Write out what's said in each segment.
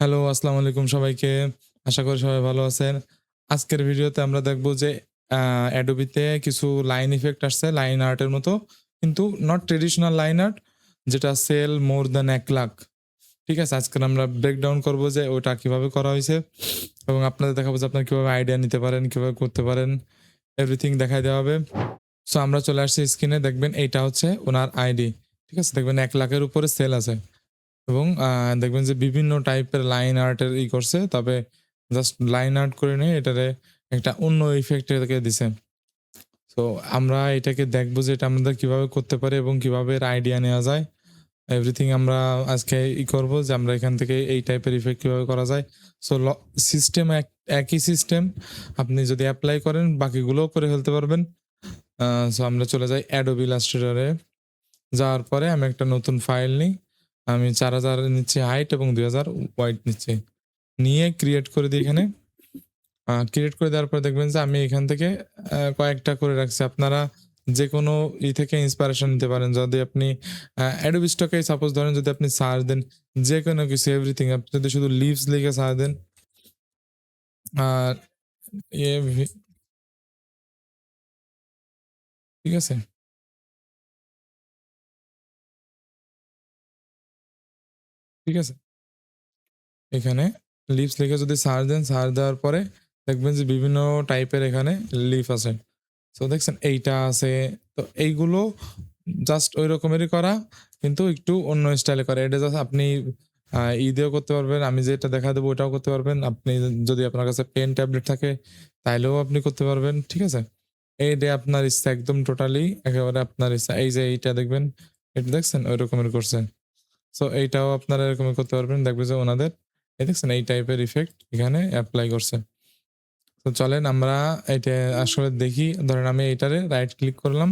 Hello, আসসালামু আলাইকুম সবাইকে। আশা করি সবাই ভালো আছেন। আজকের ভিডিওতে আমরা দেখব যে Adobe তে কিছু লাইন ইফেক্ট আসছে লাইন আর্টের মতো। কিন্তু নট ট্র্যাডিশনাল লাইন আর্ট যেটা সেল মোর দ্যান ১,০০,০০০। ঠিক আছে? আজকে আমরা ব্রেকডাউন করব যে ওটা কিভাবে করা হইছে এবং আপনাদের দেখাবো যে আপনারা কিভাবে আইডিয়া নিতে পারেন, কিভাবে করতে পারেন। এভরিথিং দেখায় দেওয়া হবে। সো আমরা চলে আসছি স্ক্রিনে দেখবেন এইটা হচ্ছে উনার আইডি। ঠিক আছে? দেখবেন ১,০০,০০০ এর উপরে সেল আছে। এবং দেখবেন যে বিভিন্ন টাইপের লাইন আর্টের করছে। তবে জাস্ট লাইন আর্ট করে নিয়ে এটারে একটা অন্য ইফেক্ট এটাকে দিছে। সো আমরা এটাকে দেখব যে এটা আমরা কিভাবে করতে পারি এবং কিভাবে এর আইডিয়া নেওয়া যায়। এভরিথিং আমরা আজকে করব যে আমরা এখান থেকে এই টাইপের ইফেক্ট কিভাবে করা যায়। সো সিস্টেম একই সিস্টেম। আপনি যদি এপ্লাই করেন বাকিগুলোও করে ফেলতে পারবেন। আ সো আমরা চলে যাই Adobe Illustrator এ। যাওয়ার পরে আমি একটা নতুন ফাইল নিই। আমি ৪,০০০ নিচ্ছি হাইট এবং ২,০০০ ওয়াইড নিচ্ছি। নিয়ে ক্রিয়েট করে দিই এখানে। ক্রিয়েট করে দেওয়ার পরে দেখবেন যে আমি এখান থেকে কয়েকটা করে রাখছি। আপনারা যেকোনো থেকে ইন্সপিরেশন নিতে পারেন। যদি আপনি Adobe Stock এ সাপোজ ধরেন যদি আপনি সার্চ দেন যেকোনো কিছু এভরিথিং আপনি যদি শুধু লিভস লিখে সার্চ দেন আর ভি ঠিক আছে? ঠিক আছে? এখানে লিভস লিখে যদি সার্চ দেন, সার্চ দেওয়ার পরে দেখবেন যে বিভিন্ন টাইপের এখানে লিফ আছে। সো দেখছেন এইটা আছে। তো এইগুলো জাস্ট ওই রকমেরই করা কিন্তু একটু অন্য স্টাইলে করা। এটা জাস্ট আপনি দিয়েও করতে পারবেন। আমি যেটা দেখা দেবো ওটাও করতে পারবেন। আপনি যদি আপনার কাছে পেন ট্যাবলেট থাকে তাইলেও আপনি করতে পারবেন। ঠিক আছে? এইটা আপনার ইচ্ছা একদম টোটালি একেবারে আপনার ইচ্ছা। এই যে এইটা দেখবেন, এটা দেখছেন ওই রকমের করছে। সো এইটাও আপনারা এরকমই করতে পারবেন। দেখবেন যে ওনাদের এই দেখছেন এই টাইপের ইফেক্ট এখানে এপ্লাই করছে। তো চলেন আমরা এটা আসলে দেখি। ধরেন আমি এইটারে রাইট ক্লিক করলাম।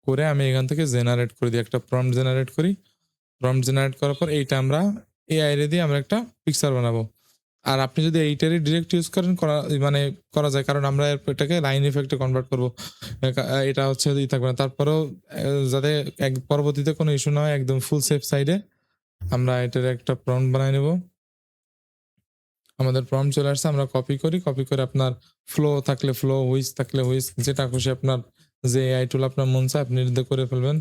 করে আমি এখান থেকে জেনারেট করে দিই। একটা প্রম্পট জেনারেট করি। প্রম্পট জেনারেট করার পর এইটা আমরা এআই রে দিয়ে আমরা একটা পিকচার বানাবো। আর আপনি যদি এইটারই ডিরেক্ট ইউজ করেন মানে করা যায়। কারণ আমরা এটাকে লাইন ইফেক্ট এ কনভার্ট করব। এটা হচ্ছে থাকবে না। তারপরেও যাতে পরবর্তীতে কোনো ইস্যু না হয় একদম ফুল সেফ সাইড এ আমরা এটার একটা প্রম্পট বানায় নিব। আমাদের প্রম্পট চলে আসছে। আমরা কপি করি। কপি করে আপনার ফ্লো থাকলে ফ্লো, হুইচ থাকলে হুইচ যেটা খুশি আপনার যে এআই টুল আপনার মন চায় আপনি এটা করে ফেলবেন।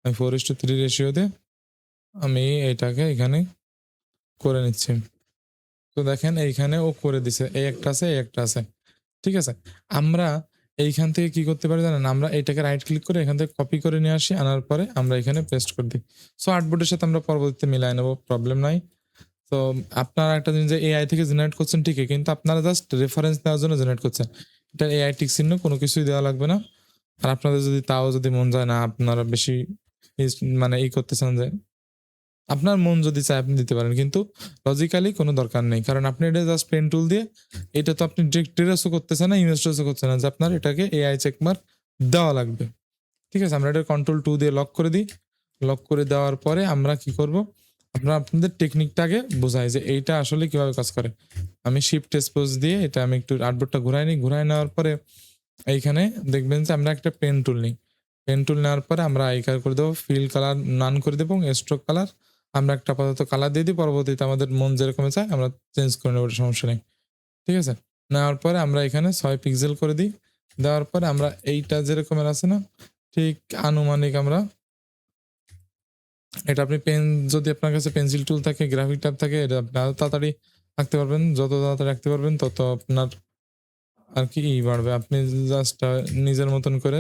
আমি 4:3 রেশিও তে আমি এটাকে এখানে করে নিচ্ছি। তো দেখেন এইখানে ও করে দিছে। এই একটা আছে, এই একটা আছে। ঠিক আছে? আমরা এইখান থেকে কি করতে পারি জানেন? আমরা এইটাকে রাইট ক্লিক করে এখান থেকে কপি করে নিয়ে আসি। আনার পরে আমরা এখানে পেস্ট করে দিই। সো আর্টবোর্ডের সাথে আমরা পরবর্তীতে মিলায় নেব। প্রবলেম নাই। তো আপনারা একটা জিনিস যে এআই থেকে জেনারেট করছেন ঠিকই। কিন্তু আপনারা জাস্ট রেফারেন্স নেওয়ার জন্য জেনারেট করছেন। এটা এআই টিক চিহ্ন কোনো কিছুই দেওয়া লাগবে না। আর আপনাদের যদি তাও যদি মন যায় না আপনারা বেশি ইস মানে করতেছেন যে আপনার মন যদি চায় আপনি দিতে পারেন। কিন্তু লজিক্যালি কোনো দরকার নেই। কারণ আপনি এটা জাস্ট পেন টুল দিয়ে এটা তো আপনি ডিরেক্ট ট্রেসও করতেছেন না, ইমেজ ট্রেসও করছেন না যে আপনার এটাকে এআই চেক মার্ক দেওয়া লাগবে। ঠিক আছে? আমরা এটা কন্ট্রোল 2 দিয়ে লক করে দিই। লক করে দেওয়ার পরে আমরা কি করব? আমরা আপনাদের টেকনিকটা আগে বোঝাই যে এইটা আসলে কিভাবে কাজ করে। আমি শিফট স্পেস দিয়ে এটা আমি একটু আর্টবোর্ডটা ঘুরায় নিই। ঘুরায় নেওয়ার পরে এইখানে দেখবেন যে আমরা একটা পেন টুল নিই। পেন টুল নেওয়ার পরে আমরা আইকার করে দেবো, ফিল কালার নান করে দেবো এবং স্ট্রোক কালার আমরা একটা আপাতত কালার দিয়ে দিই। পরবর্তীতে আমাদের মন যেরকম চায় আমরা চেঞ্জ করে নেব, ওটা সমস্যা নেই। ঠিক আছে? নেওয়ার পরে আমরা এখানে ৬ পিক্সেল করে দিই। দেওয়ার পরে আমরা এইটা যেরকমের আছে না? ঠিক আনুমানিক আমরা এটা আপনি যদি আপনার কাছে পেন্সিল টুল থাকে, গ্রাফিক ট্যাব থাকে এটা আপনি আরো তাড়াতাড়ি আঁকতে পারবেন। যত তাড়াতাড়ি আঁকতে পারবেন তত আপনার আরকি বাড়বে। আপনি জাস্ট নিজের মতন করে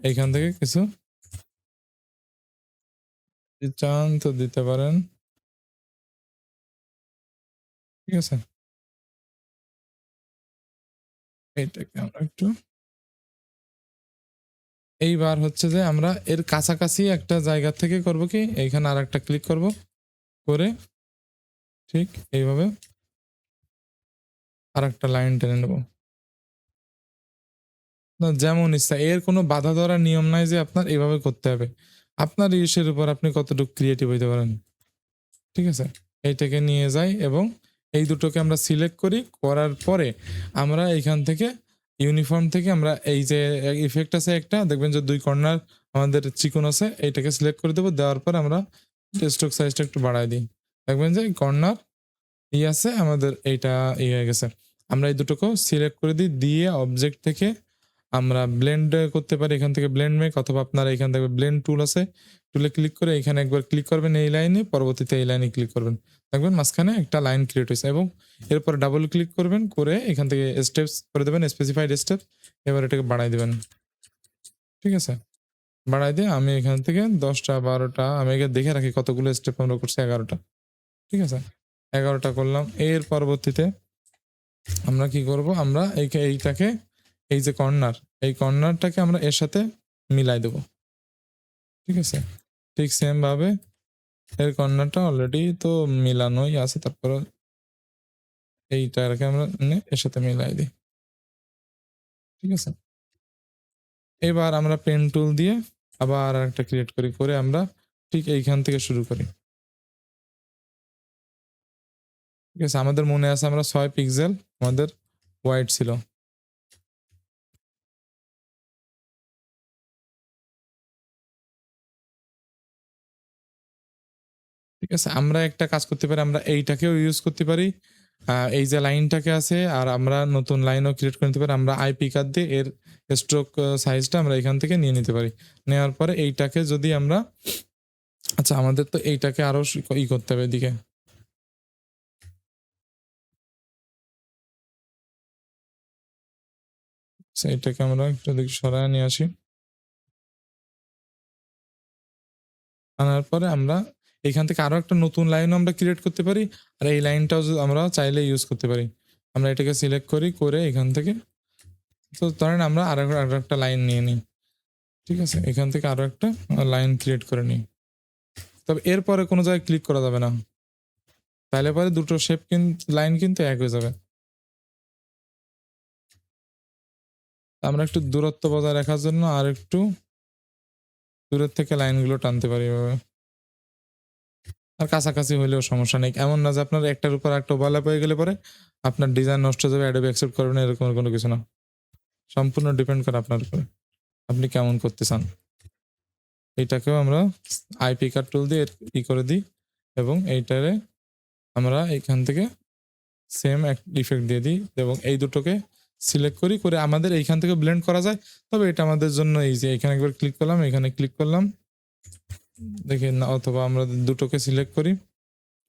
এইখান থেকে কিছু যদি চান তো দিতে পারেন। ঠিক আছে? এইটাকে আমরা একটু এইবার হচ্ছে যে আমরা এর কাছাকাছি একটা জায়গা থেকে করব কি এইখানে আরেকটা ক্লিক করব। করে ঠিক এইভাবে আরেকটা লাইন টেনে নেব। না যেমন ইচ্ছা এর কোনো বাধা ধরার নিয়ম নাই যে আপনার এভাবে করতে হবে। আপনার ইসের উপর আপনি কতটুকু ক্রিয়েটিভ হইতে পারেন। ঠিক আছে? এইটাকে নিয়ে যাই এবং এই দুটোকে আমরা সিলেক্ট করি। করার পরে আমরা এইখান থেকে ইউনিফর্ম থেকে আমরা এই যে ইফেক্ট আছে একটা দেখবেন যে ২ কর্নার আমাদের চিকন আছে এইটাকে সিলেক্ট করে দেব। দেওয়ার পর আমরা স্ট্রোক সাইজটা একটু বাড়ায় দিই। দেখবেন যে কর্নার আছে আমাদের এইটা হয়ে গেছে। আমরা এই দুটোকেও সিলেক্ট করে দিই। দিয়ে অবজেক্ট থেকে আমরা ব্লেন্ড করতে পারি। এখান থেকে ব্লেন্ড মেক অথবা আপনারা এখান থেকে ব্লেন্ড টুল আছে। টুলে ক্লিক করে এখানে একবার ক্লিক করবেন এই লাইনে, পরবর্তীতে এই লাইনে ক্লিক করবেন। দেখবেন মাঝখানে একটা লাইন ক্রিয়েট হইছে এবং এরপর ডাবল ক্লিক করবেন করে এখান থেকে স্টেপস করে দিবেন স্পেসিফাইড স্টেপস। এবার এটাকে বাড়ায় দিবেন। ঠিক আছে? বাড়ায় দিয়ে আমি এখান থেকে ১০ টা ১২ টা আমি আগে দেখে রাখি কতগুলো স্টেপ আমরা করছি ১১ টা। ঠিক আছে? ১১ টা করলাম। এর পরবর্তীতে আমরা কি করব? আমরা এইটাকে এই যে কর্নার, এই কর্নারটাকে আমরা এর সাথে মিলাই দেব। ঠিক আছে? ঠিক সেম ভাবে এর কর্নারটা অলরেডি তো মিলানোই আছে। তারপরে এইটাকে আমরা এনে এর সাথে মিলাই দিই। ঠিক আছে? এবার আমরা পেন টুল দিয়ে আবার আরেকটা ক্রিয়েট করি। করে আমরা ঠিক এইখান থেকে শুরু করি। ঠিক আছে? আমাদের মনে আছে আমরা ৬ পিক্সেল আমাদের হোয়াইট ছিল। ঠিক আছে? আমরা একটা কাজ করতে পারি। আমরা এইটাকেও ইউজ করতে পারি। এই যে লাইনটাকে আছে আর আমরা নতুন লাইনও ক্রিয়েট করে নিতে পারি। আমরা আইপি কার্ড দিয়ে এর স্ট্রোক সাইজটা আমরা এখান থেকে নিয়ে নিতে পারি। নেওয়ার পরে এইটাকে যদি আমরা আচ্ছা আমাদের তো এইটাকে আরো করতে হবে এদিকে। আচ্ছা এটাকে আমরা একটু এদিকে সরায় নিয়ে আসি। আনার পরে আমরা এখান থেকে আরো একটা নতুন লাইনও আমরা ক্রিয়েট করতে পারি। আর এই লাইনটাও আমরা চাইলে ইউজ করতে পারি। আমরা এটাকে সিলেক্ট করি করে এখান থেকে তো ধরেন আমরা আরো একটা লাইন নিয়ে নিই। ঠিক আছে? এখান থেকে আরো একটা লাইন ক্রিয়েট করে নিই। তবে এরপরে কোনো জায়গায় ক্লিক করা যাবে না। তাইলে পরে দুটো শেপ লাইন কিন্তু এক হয়ে যাবে। আমরা একটু দূরত্ব বজায় রাখার জন্য আরেকটু দূরের থেকে লাইনগুলো টানতে পারি এভাবে। আর কাছাকাছি হইলেও সমস্যা নেই। এমন না যে আপনার একটার উপর আরেকটা ওভারল্যাপ হয়ে গেলে পরে আপনার ডিজাইন নষ্ট হয়ে যাবে, Adobe অ্যাকসেপ্ট করবে না এরকম কোনো কিছু না। সম্পূর্ণ ডিপেন্ড করে আপনার উপরে। আপনি কেমন করতে চান। এইটাকেও আমরা আইপি কার্ড টুল দিয়ে করে দিই এবং এইটারে আমরা এইখান থেকে সেম এক ইফেক্ট দিয়ে দিই এবং এই দুটোকে সিলেক্ট করি করে আমাদের এইখান থেকে ব্লেন্ড করা যায়। তবে এটা আমাদের জন্য ইজি। এখানে একবার ক্লিক করলাম, এখানে ক্লিক করলাম। দেখেন না অথবা আমরা দুটোকে সিলেক্ট করি।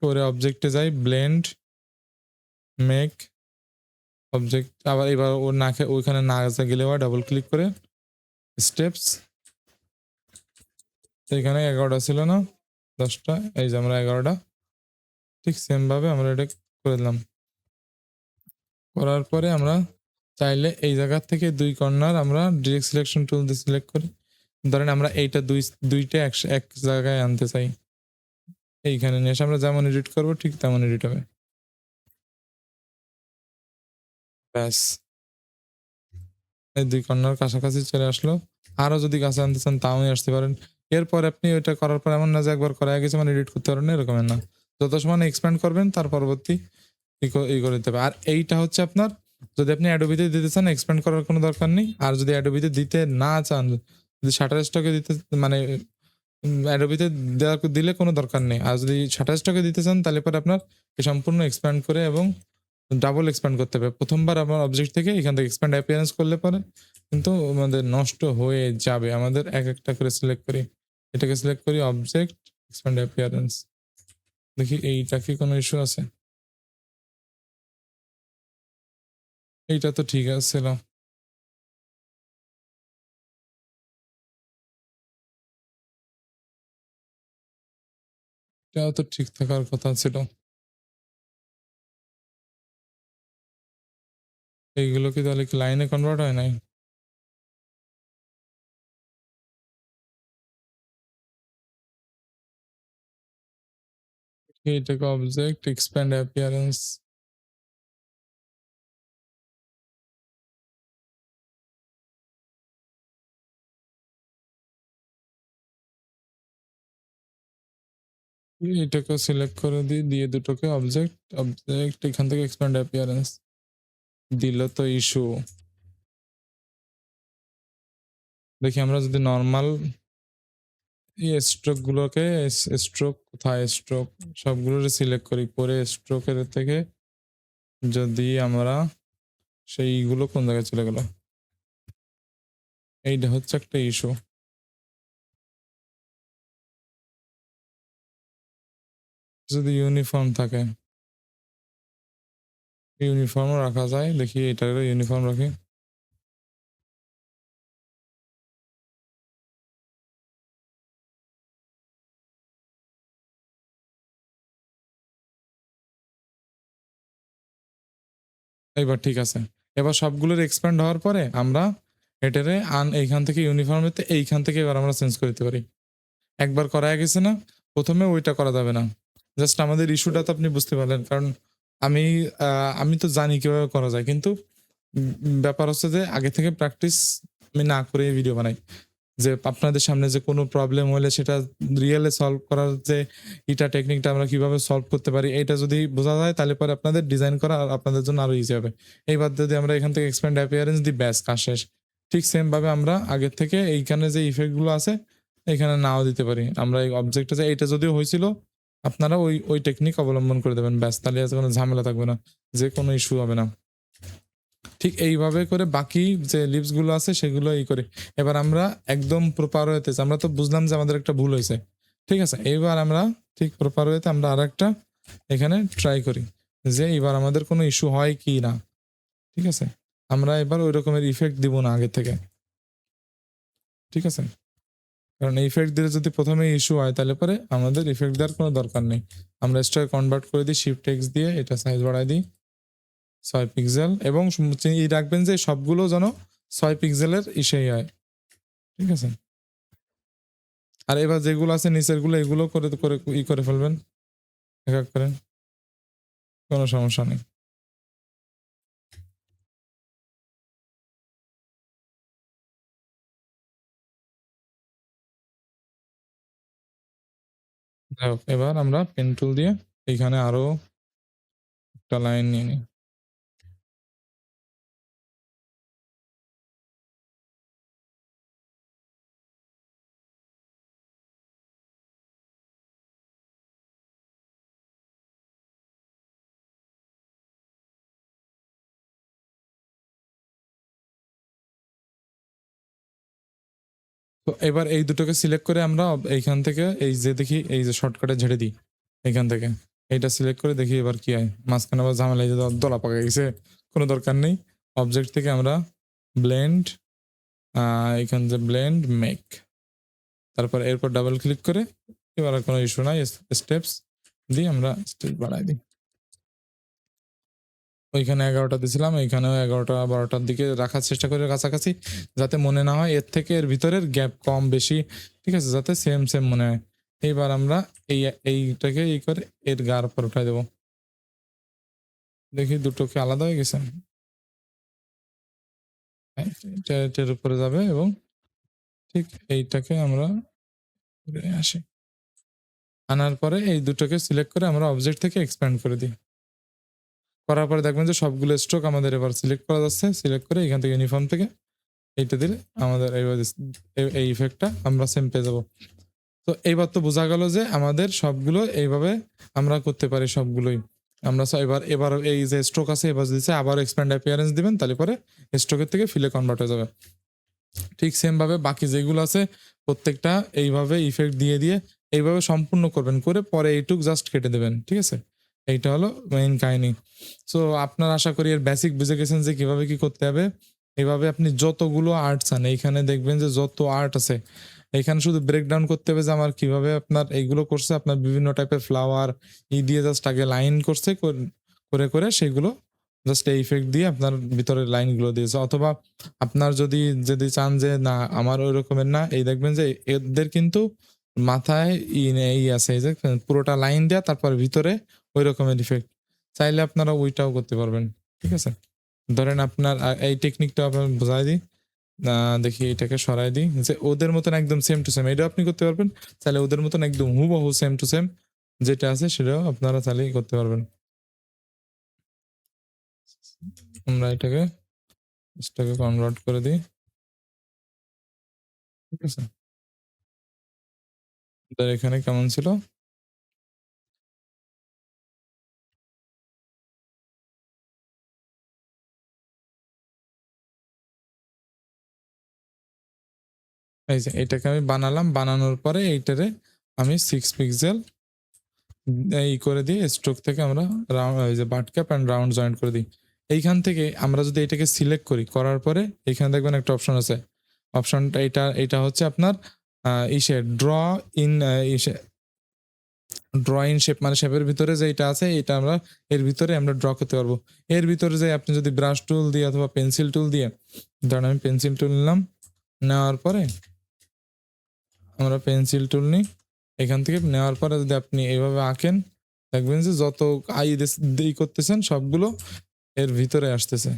করে অবজেক্টে যাই, ব্লেন্ড, মেক, অবজেক্ট আবার এবার ও না ওইখানে না গেলে আবার ডাবল ক্লিক করে স্টেপস এখানে ১১টা ছিল না ১০টা এই যে আমরা ১১টা ঠিক সেম ভাবে আমরা এটা করে দিলাম। করার পরে আমরা চাইলে এই জায়গা থেকে ২ কর্নার আমরা ডিরেক্ট সিলেকশন টুল দিয়ে সিলেক্ট করি। ধরেন আমরা এইটা দুইটা এক জায়গায় আনতে চাই। এইখানে নিয়ে এসে আমরা যেমন এডিট করব ঠিক তেমন এডিট হবে। ব্যাস এই ২ কর্নার কাছাকাছি চলে আসলো। আরো যদি কাছে আনতে চান তাও নিয়ে আসতে পারেন। এরপর আপনি ওইটা করার পর এমন না যে একবার করা গেছে মানে এডিট করতে পারবেন না এরকমের না। যত সময় না এক্সপ্যান্ড করবেন তার পরবর্তী করে দিতে হবে। আর এইটা হচ্ছে আপনার যদি আপনি Adobe তে দিতে চান এক্সপ্যান্ড করার কোনো দরকার নেই। আর যদি Adobe তে দিতে না চান, যদি Shutterstock এ দিতে মানে Adobe তে দিলে কোনো দরকার নেই। আর যদি Shutterstock এ দিতে চান তাহলে পরে আপনার সম্পূর্ণ এক্সপ্যান্ড করে এবং ডাবল এক্সপ্যান্ড করতে হবে। ১ম বার আমার অবজেক্ট থেকে এখান থেকে এক্সপ্যান্ড অ্যাপিয়ারেন্স করলে পরে কিন্তু আমাদের নষ্ট হয়ে যাবে। আমাদের একটা করে সিলেক্ট করি। এটাকে সিলেক্ট করি অবজেক্ট, এক্সপ্যান্ড অ্যাপিয়ারেন্স। দেখি এইটা কি কোনো ইস্যু আছে? এইটা তো ঠিক ছিল। এটাও তো ঠিক থাকার কথা ছিল। এইগুলো কি তাহলে কি লাইনে কনভার্ট হয় নাই? এটাকে অবজেক্ট, এক্সপ্যান্ড অ্যাপিয়ারেন্স। এটাকে সিলেক্ট করে দিই। দিয়ে দুটোকে অবজেক্ট, অবজেক্ট এখান থেকে এক্সপ্যান্ড অ্যাপিয়ারেন্স দিল তো ইস্যু। দেখি আমরা যদি নরমাল এই স্ট্রোক গুলোকে স্ট্রোক কোথায় স্ট্রোক সবগুলো সিলেক্ট করি করে স্ট্রোকের থেকে যদি আমরা সেইগুলো কোন জায়গায় চলে গেল এইটা হচ্ছে একটা ইস্যু যদি ইউনিফর্ম থাকে ইউনিফর্মও রাখা যায় দেখি এটার ইউনিফর্ম রাখি এবার ঠিক আছে এবার সবগুলোর এক্সপ্যান্ড হওয়ার পরে আমরা এটারে এইখান থেকে ইউনিফর্মেতে এইখান থেকে এবার আমরা চেঞ্জ করতে পারি একবার করা গেছে না প্রথমে ওইটা করা যাবে না জাস্ট আমাদের ইস্যুটা তো আপনি বুঝতে পারলেন কারণ আমি আমি তো জানি কিভাবে করা যায় কিন্তু ব্যাপার হচ্ছে যে আগে থেকে প্র্যাকটিস আমি না করে ভিডিও বানাই যে আপনাদের সামনে যে কোনো প্রবলেম হলে সেটা রিয়েলে সলভ করার যে এটা টেকনিকটা আমরা কিভাবে সলভ করতে পারি এটা যদি বোঝা যায় তাহলে পরে আপনাদের ডিজাইন করা আপনাদের জন্য আরো ইজি হবে এইবার যদি আমরা এখান থেকে এক্সপ্যান্ড অ্যাপিয়ারেন্স দিই ব্যাস কাজ শেষ ঠিক সেম ভাবে আমরা আগের থেকে এইখানে যে ইফেক্ট গুলো আছে এখানে নাও দিতে পারি আমরা এই অবজেক্টে যে এটা যদিও হয়েছিল আপনারা ওই টেকনিক অবলম্বন করে দেবেন ব্যাস তাহলে কোনো ঝামেলা থাকবে না যে কোনো ইস্যু হবে না ঠিক এইভাবে করে বাকি যে লিপস গুলো আছে সেগুলো করে এবার আমরা একদম প্রপার ওয়েতে আমরা তো বুঝলাম যে আমাদের একটা ভুল হয়েছে ঠিক আছে এইবার আমরা ঠিক প্রপার ওয়েতে আমরা আর একটা এখানে ট্রাই করি যে এবার আমাদের কোনো ইস্যু হয় কি না ঠিক আছে আমরা এবার ওই রকমের ইফেক্ট দিব না আগে থেকে ঠিক আছে কারণ ইফেক্ট দিলে যদি প্রথমে ইস্যু হয় তাহলে পরে আমাদের ইফেক্ট দেওয়ার কোনো দরকার নেই আমরা স্টার কনভার্ট করে দিই শিফট এক্স দিয়ে এটা সাইজ বাড়াই দিই 6 পিক্সেল এবং রাখবেন যে সবগুলো যেন 6 পিক্সেলের ইসেই হয় ঠিক আছে আর এবার যেগুলো আছে নিচের গুলো এগুলো করে করে করে ফেলবেন এক এক করে কোনো সমস্যা নেই যাই হোক এবার আমরা পেন টুল দিয়ে এখানে আরো একটা লাইন নিয়ে নিই তো এবার এই দুটোকে সিলেক্ট করে আমরা এইখান থেকে এই যে দেখি এই যে শর্টকাটে ঝেড়ে দিই এখান থেকে এইটা সিলেক্ট করে দেখি এবার কি হয় মাঝখানে আবার ঝামেলা এই যে দলা পাকা গেছে কোনো দরকার নেই অবজেক্ট থেকে আমরা ব্লেন্ড এখান থেকে ব্লেন্ড মেক তারপর এরপর ডাবল ক্লিক করে এবার আর কোনো ইস্যু নাই স্টেপস দিয়ে আমরা স্টেপ বাড়াই দিই ওইখানে 11টা দিছিলাম এইখানেও 11টা 12টার দিকে রাখার চেষ্টা করে কাছাকাছি যাতে মনে না হয় এর থেকে এর ভিতরের গ্যাপ কম বেশি ঠিক আছে যাতে সেম সেম মনে হয় এইবার আমরা এইটাকে এই করে এর গার উপর উঠাই দেবো দেখি দুটোকে আলাদা হয়ে গেছে হ্যাঁ, এটার উপরে যাবে এবং ঠিক এইটাকে আমরা আসি আনার পরে এই দুটোকে সিলেক্ট করে আমরা অবজেক্ট থেকে এক্সপ্যান্ড করে দিই করার পরে দেখবেন যে সবগুলো স্ট্রোক আমাদের এবার সিলেক্ট করা যাচ্ছে সিলেক্ট করে এখান থেকে ইউনিফর্ম থেকে এইটা দিলে আমাদের এই ইফেক্টটা আমরা সেম পেয়ে যাবো তো এইবার তো বোঝা গেল যে আমাদের সবগুলো এইভাবে আমরা করতে পারি সবগুলোই আমরা এবার এবার এই যে স্ট্রোক আছে এবার দিচ্ছে আবার এক্সপ্যান্ড অ্যাপিয়ারেন্স দিবেন তাহলে পরে স্ট্রোকের থেকে ফিলে কনভার্ট হয়ে যাবে ঠিক সেম ভাবে বাকি যেগুলো আছে প্রত্যেকটা এইভাবে ইফেক্ট দিয়ে দিয়ে এইভাবে সম্পূর্ণ করবেন করে পরে এইটুক জাস্ট কেটে দেবেন ঠিক আছে এইটা হলো মেইন কাহিনী সো আপনার আশা করি এর বেসিক বুঝে গেছেন যে কিভাবে কি করতে হবে এইভাবে আপনি যতগুলো আর্ট চান এইখানে দেখবেন যে যত আর্ট আছে এখানে শুধু ব্রেকডাউন করতে হবে যে আমার কিভাবে আপনার এইগুলো করছে আপনার বিভিন্ন টাইপের ফ্লাওয়ার দিয়ে জাস্ট আগে লাইন করছে করে করে সেগুলো জাস্ট এই ইফেক্ট দিয়ে আপনার ভিতরের লাইনগুলো দিয়েছে অথবা আপনার যদি যদি চান যে না আমার ওই রকমের না এই দেখবেন যে এদের কিন্তু মাথায় এই আছে এই যে পুরোটা লাইন দেয়া তারপর ভিতরে ওই রকমের ইফেক্ট চাইলে আপনারা ওইটাও করতে পারবেন ঠিক আছে ধরেন আপনার এই টেকনিকটা আপনার বোঝাই দিই দেখি এটাকে সরাই দিই যে ওদের মতন একদম সেম টু সেম এটাও আপনি করতে পারবেন চাইলে ওদের মতন একদম হুবহু সেম টু সেম যেটা আছে সেটাও আপনারা চাইলেই করতে পারবেন আমরা এটাকে কনভার্ট করে দিই ঠিক আছে এখানে কেমন ছিল? এই যে এটাকে আমি বানালাম, বানানোর পরে এইটারে আমি 6 পিক্সেল এই করে দিই, স্ট্রোক থেকে আমরা ওই যে but cap and round joint করে দিই। এইখান থেকে আমরা যদি এটাকে সিলেক্ট করি, করার পরে এখানে দেখবেন একটা অপশন আছে। অপশনটা এটা হচ্ছে আপনার ইসে ড্র ইন ইসে ড্র ইন শেপ, মানে শেপের ভিতরে যেটা আছে এটা আমরা এর ভিতরে আমরা ড্র করতে পারবো। এর ভিতরে যে আপনি যদি ব্রাশ টুল দিয়ে অথবা পেন্সিল টুল দিয়ে, ধরেন আমি পেন্সিল টুল নিলাম, নেওয়ার পরে আমরা পেন্সিল টুল নিই, এখান থেকে নেওয়ার পরে যদি আপনি এইভাবে আঁকেন, দেখবেন যে যত করতেছেন সবগুলো এর ভিতরে আসতেছে।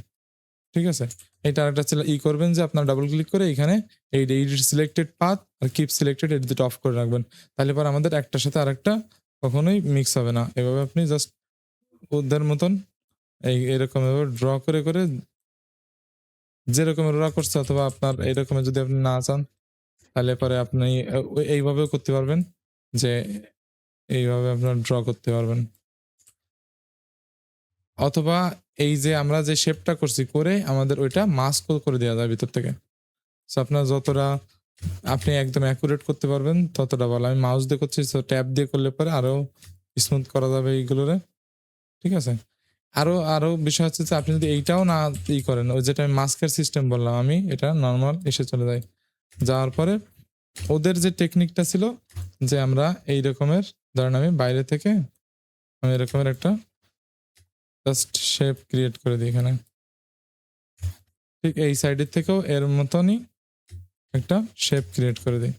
ঠিক আছে? এটা আরেকটা করবেন যে আপনার ডাবল ক্লিক করে এখানে এই এডিট সিলেক্টেড পাথ আর কিপ সিলেক্টেড এই দুটো অফ করে রাখবেন। তাহলে পরে আমাদের একটার সাথে আরেকটা কখনোই মিক্স হবে না। এভাবে আপনি জাস্ট ওদের মতন এরকম এভাবে ড্র করে করে যেরকম ড্র করছে, অথবা আপনার এরকমের যদি আপনি না চান তাহলে পরে আপনি এইভাবেও করতে পারবেন, যে এইভাবে আপনার ড্র করতে পারবেন। অথবা এই যে আমরা যে শেপটা করছি করে আমাদের ওইটা মাস্ক করে দেওয়া যায় ভিতর থেকে। সো আপনার যতটা আপনি একদম অ্যাকুরেট করতে পারবেন ততটা ভালো। আমি মাউস দিয়ে করছি, সো ট্যাব দিয়ে করলে পরে আরো স্মুথ করা যাবে এইগুলোরে। ঠিক আছে? আরো বিষয় হচ্ছে যে আপনি যদি এইটাও না করেন, ওই যেটা আমি মাস্কের সিস্টেম বললাম, আমি এটা নরমাল এসে চলে যাই। যাওয়ার পরে ওদের যে টেকনিকটা ছিল যে আমরা এই রকমের, ধরেন আমি বাইরে থেকে আমি এরকমের একটা জাস্ট শেপ ক্রিয়েট করে দিই এখানে। ঠিক এই সাইডের থেকেও এর মতনই একটা শেপ ক্রিয়েট করে দিই।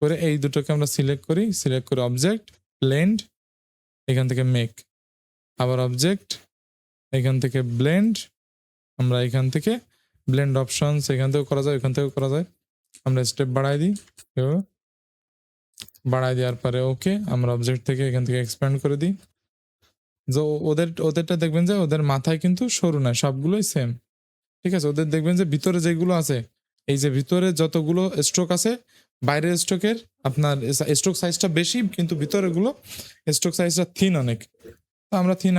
করে এই দুটোকে আমরা সিলেক্ট করি, সিলেক্ট করে অবজেক্ট, ব্লেন্ড, এখান থেকে মেক, আবার অবজেক্ট, এখান থেকে ব্লেন্ড, আমরা এখান থেকে ব্লেন্ড অপশনস এখান থেকেও করা যায়, এখান থেকেও করা যায়। আমরা স্টেপ বাড়াই দিই, বাড়াই দেওয়ার পরে ওকে, আমরা অবজেক্ট থেকে এখান থেকে এক্সপ্যান্ড করে দিই। যে ওদেরটা দেখবেন যে ওদের মাথায় কিন্তু সরু নয়, সবগুলোই সেম। ঠিক আছে? ওদের দেখবেন যে ভিতরে যেগুলো আছে, এই যে ভিতরে যতগুলো স্ট্রোক আছে, বাইরের স্ট্রোকের আপনার স্ট্রোক সাইজটা বেশি, কিন্তু ভিতরে গুলো স্ট্রোক সাইজটা থিন অনেক। তো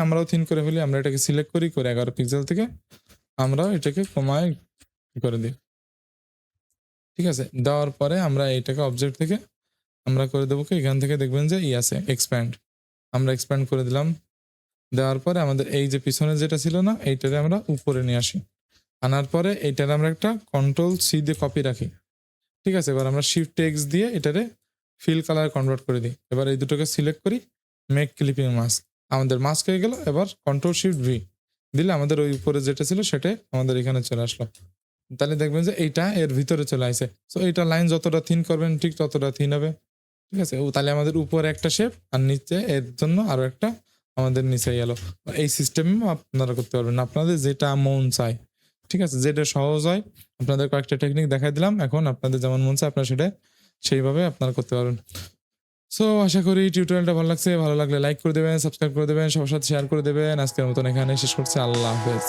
আমরাও থিন করে ফেলি। আমরা এটাকে সিলেক্ট করি, করে 11 পিক্সেল থেকে আমরা এটাকে কমায় করে দিই। ঠিক আছে? দেওয়ার পরে আমরা এটাকে অবজেক্ট থেকে আমরা করে দেবো কি, এখান থেকে দেখবেন যে আছে এক্সপ্যান্ড, আমরা এক্সপ্যান্ড করে দিলাম। দেওয়ার পরে আমাদের এই যে পিছনে যেটা ছিল না, এইটারে আমরা উপরে নিয়ে আসি। আনার পরে এইটারে আমরা একটা কন্ট্রোল সি দিয়ে কপি রাখি। ঠিক আছে? এবার আমরা শিফট এক্স দিয়ে এটারে ফিল কালার কনভার্ট করে দিই। এবার এই দুটোকে সিলেক্ট করি, মেক ক্লিপিং মাস্ক, আমাদের মাস্ক হয়ে গেল। এবার কন্ট্রোল শিফট ভি দিলে আমাদের ওই উপরে যেটা ছিল সেটা আমাদের এখানে চলে আসলো। তাহলে দেখবেন যে এইটা এর ভিতরে চলে আসে। সো এইটা লাইন যতটা থিন করবেন ঠিক ততটা থিন হবে। ঠিক আছে? তাহলে আমাদের উপরে একটা শেপ আর নিচে এর জন্য আরো একটা আমাদের নিচে গেল। এই সিস্টেমে আপনারা করতে পারবেন আপনাদের যেটা মন চায়। ঠিক আছে? যেটা সহজ হয়। আপনাদের কয়েকটা টেকনিক দেখাই দিলাম। এখন আপনাদের যেমন মন চায় আপনারা সেটা সেইভাবে আপনারা করতে পারবেন। সো আশা করি টিউটোরিয়ালটা ভালো লাগছে। ভালো লাগলে লাইক করে দেবেন, সাবস্ক্রাইব করে দেবেন, সবার সাথে শেয়ার করে দেবেন। আজকের মতন এখানে শেষ করছি। আল্লাহ হাফেজ।